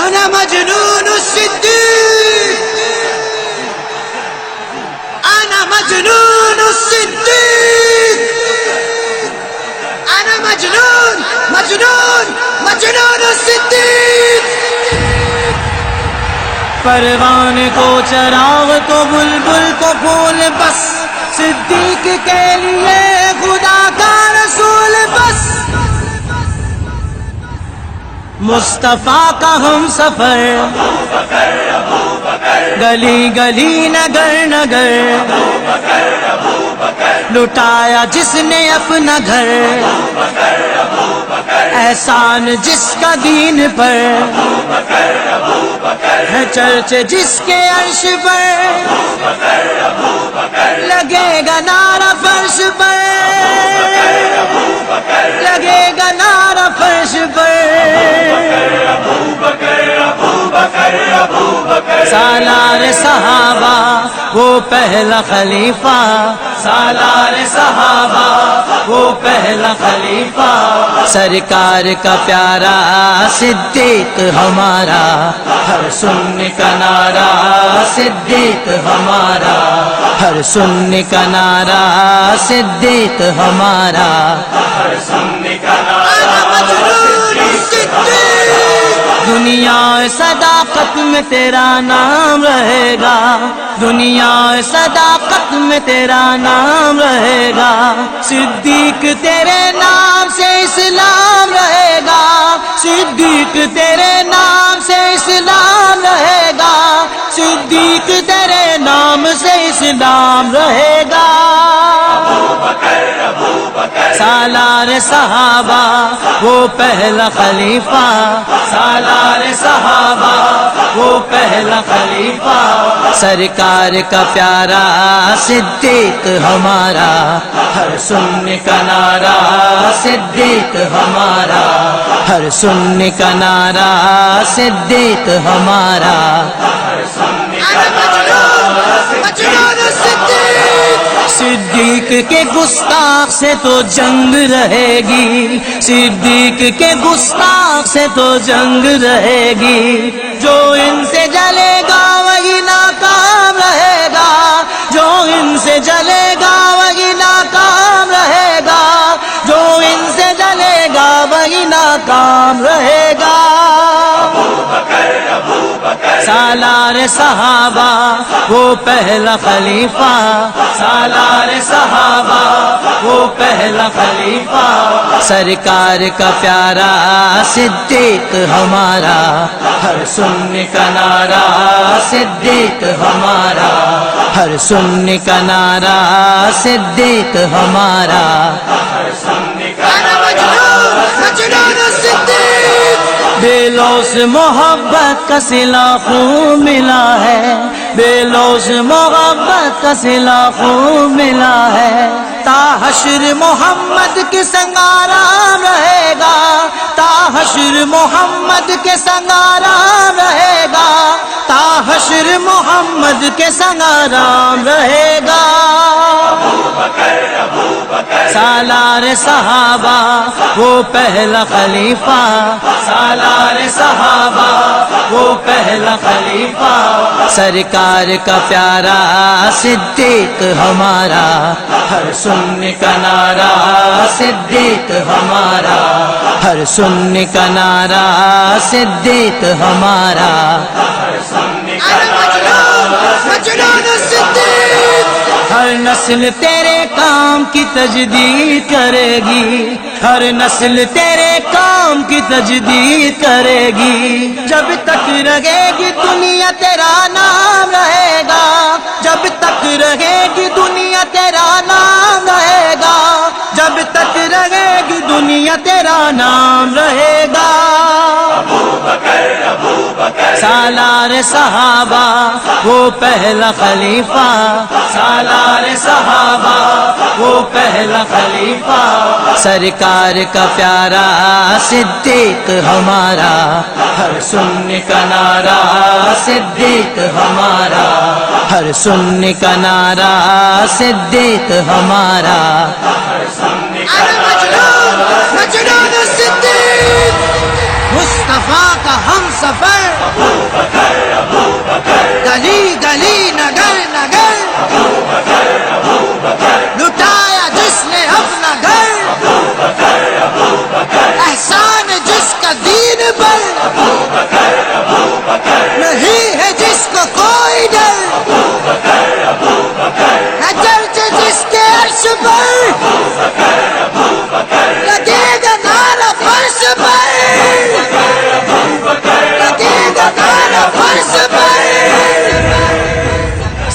انا مجنون الصدیق، انا مجنون الصدیق، انا مجنون مجنون مجنون الصدیق۔ پروان کو چراغ تو بلبل کو پھول، بس صدیق کے لیے خدا کا رسول، بس مصطفیٰ کا ہم سفر، گلی گلی نگر نگر، لٹایا جس نے اپنا گھر، احسان جس کا دین پر ہے، چرچے جس کے عرش پر، لگے گا نعرہ فرش پر، لگے گا نعرہ فرش پر۔ سالار صحابہ وہ پہلا خلیفہ، سالار صحابہ وہ پہلا خلیفہ، سرکار کا پیارا صدیق ہمارا، ہر سننے کا نعرہ صدیق ہمارا، ہر سننے کا نعرہ صدیق ہمارا، ہر سننے کا نعرہ صدیق۔ دنیا صداقت میں تیرا نام رہے گا، دنیا صداقت میں تیرا نام رہے گا، صدیق تیرے نام سے اسلام رہے گا، صدیق تیرے نام سے اسلام رہے گا، صدیق تیرے نام سے اسلام رہے گا۔ سالار صحابہ وہ پہلا خلیفہ، سالار صحابہ وہ پہلا خلیفہ، سرکار کا پیارا صدیق ہمارا، ہر سننے کا نعرہ صدیق ہمارا، ہر سننے کا نعرہ صدیق ہمارا، ہر سننے کا نعرہ صدیق کے گستاخ سے تو جنگ رہے گی، صدیق کے گستاخ سے تو جنگ رہے گی، جو ان سے جلے گا وہی ناکام رہے گا، جو ان سے جلے گا وہی ناکام رہے گا، جو ان سے جلے گا وہی ناکام رہے گا۔ سالار صحابہ وہ پہلا خلیفہ، سالار صحابہ وہ پہلا خلیفہ، سرکار کا پیارا صدیق ہمارا، ہر سننے کا نعرہ صدیق ہمارا، ہر سننے کا نعرہ صدیق ہمارا، ہر سننے کا بے لوث محبت کا صلہ خون ملا ہے، بے لوث محبت کا صلہ خون ملا ہے، تا حشر محمد کے سنگ آرام رہے گا، تا حشر محمد کے سنگ آرام رہے گا، تا حشر محمد کے سنگ آرام رہے گا۔ سالار صحابہ وہ پہلا خلیفہ، سالار صحابہ وہ پہلا خلیفہ، سرکار کا پیارا صدیق ہمارا، ہر سننے کا نعرہ صدیق ہمارا، ہر سننے کا نعرہ صدیق ہمارا، ہر سننے کا ہر نسل تیرے کام کی تجدید کرے گی، ہر نسل تیرے کام کی تجدید کرے گی، جب تک رہے گی دنیا تیرا نام رہے گا، جب تک رہے گی دنیا تیرا نام رہے گا، جب تک رہے گی دنیا تیرا نام رہے گا۔ سالار صحابہ وہ پہلا خلیفہ، سالار صحابہ وہ پہلا خلیفہ، سرکار کا پیارا صدیق ہمارا، ہر سننے کا نعرہ صدیق ہمارا، ہر سننے کا نعرہ صدیق ہمارا، ہر سننے کا نعرہ صدیق۔ مصطفیٰ کا ہم سفر گلی گلی نگر نگر لٹایا جس نے اپنا گھر احسان جس کا دین پر نہیں ہے جس کو کوئی ڈر ہے چرچ جس کے عرش پر لگے گا نعرہ فرش پر لگے گا نعرہ فرش پر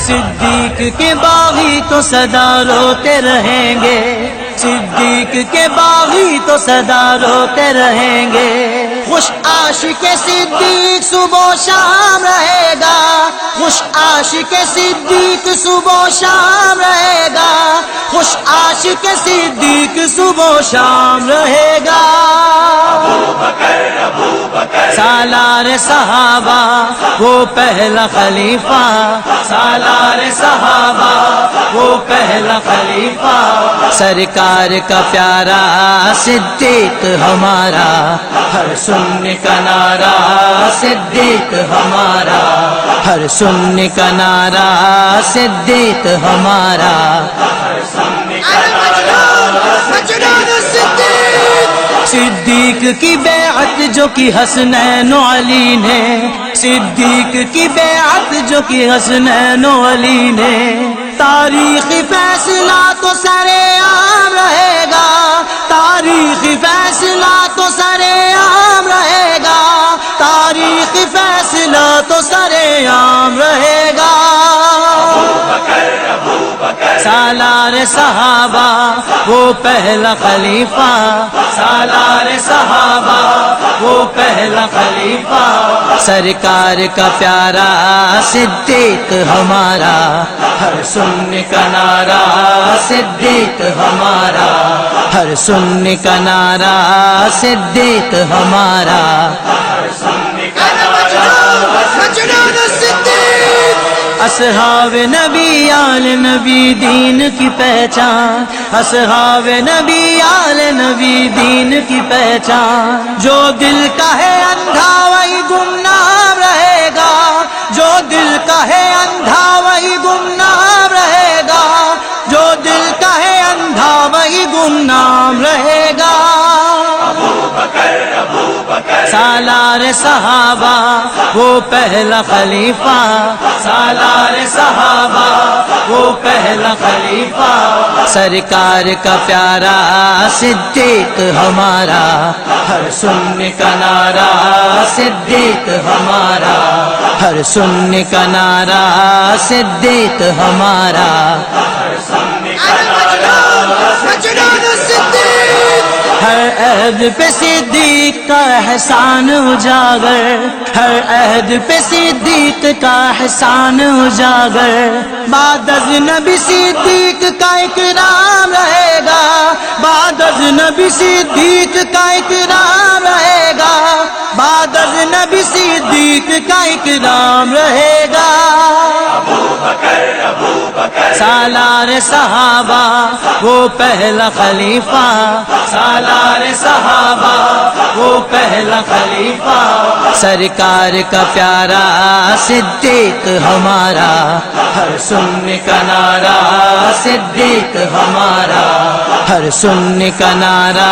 صدیق کے باغی تو سدا روتے رہیں گے صدیق کے باغی تو سدا روتے رہیں گے خوش عاشق صدیق صبح و شام رہے گا خوش عاشق صدیق صبح و شام رہے گا خوش عاشق صدیق صبح و شام رہے گا سالار صحابہ وہ پہلا خلیفہ سالار صحابہ وہ پہلا خلیفہ سرکار کا پیارا صدیق ہمارا ہر سننے کا نعرہ صدیق ہمارا ہر سننے کا نعرہ صدیق ہمارا مجنون الصدیق صدیق کی بیعت جو کی حسنین و علی نے صدیق کی بیعت جو کی حسنین و علی نے تاریخی فیصلہ تو سرے عام رہے گا تاریخی فیصلہ تو سرے عام رہے گا تاریخی فیصلہ تو سرے عام رہے گا سالار صحابہ وہ پہلا خلیفہ سالار صحابہ وہ پہلا خلیفہ سرکار کا پیارا صدیق ہمارا ہر سننے کا نعرہ صدیق ہمارا ہر سننے کا نعرہ صدیق ہمارا مجنون الصدیق اصحاب نبی آل نبی دین کی پہچان اصحاب نبی آل نبی دین کی پہچان جو دل کا ہے اندھا وہی گمنام رہے گا جو دل کا ہے اندھا وہی گمنام رہے گا جو دل کا ہے اندھا وہی گمنام رہے گا سالار صحابہ وہ پہلا خلیفہ سالار صحابہ وہ پہلا خلیفہ سرکار کا پیارا صدیق ہمارا ہر سننے کا نعرہ صدیق ہمارا ہر سننے کا نعرہ صدیق ہمارا مجنون الصدیق ہر عہد پہ صدیق کا احسان اجاگر ہر عہد پہ صدیق کا احسان اجاگر بعد از نبی صدیق کا اکرام رہے گا بعد از نبی صدیق کا اکرام رہے گا بعد از نبی صدیق کا اکرام رہے گا سالار صحابہ وہ پہلا خلیفہ سالار صحابہ وہ پہلا خلیفہ سرکار کا پیارا صدیق ہمارا ہر سننے کا نعرہ صدیق ہمارا ہر سننے کا نعرہ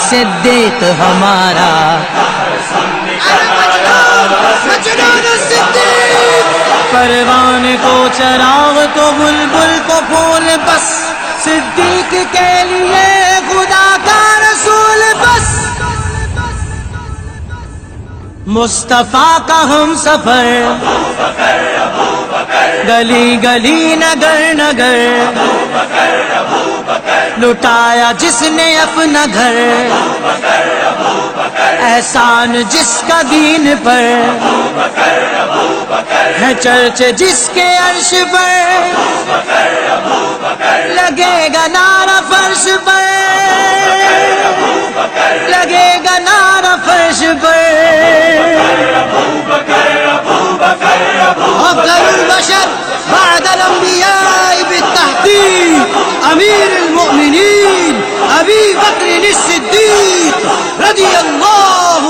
صدیق ہمارا مجنون الصدیق پروان کو چراغ کو بلبل کو پھول بس صدیق کے لیے خدا کا رسول بس مصطفیٰ کا ہم سفر گلی گلی نگر نگر لٹایا جس نے اپنا گھر احسان جس کا دین پر ہے چرچ جس کے عرش پر لگے گا نعرہ فرش پر لگے گا نعرہ فرش پر افضل البشر بعد الانبیاء بالتحقیق امیر المؤمنین ابی بکر الصدیق رضی اللہ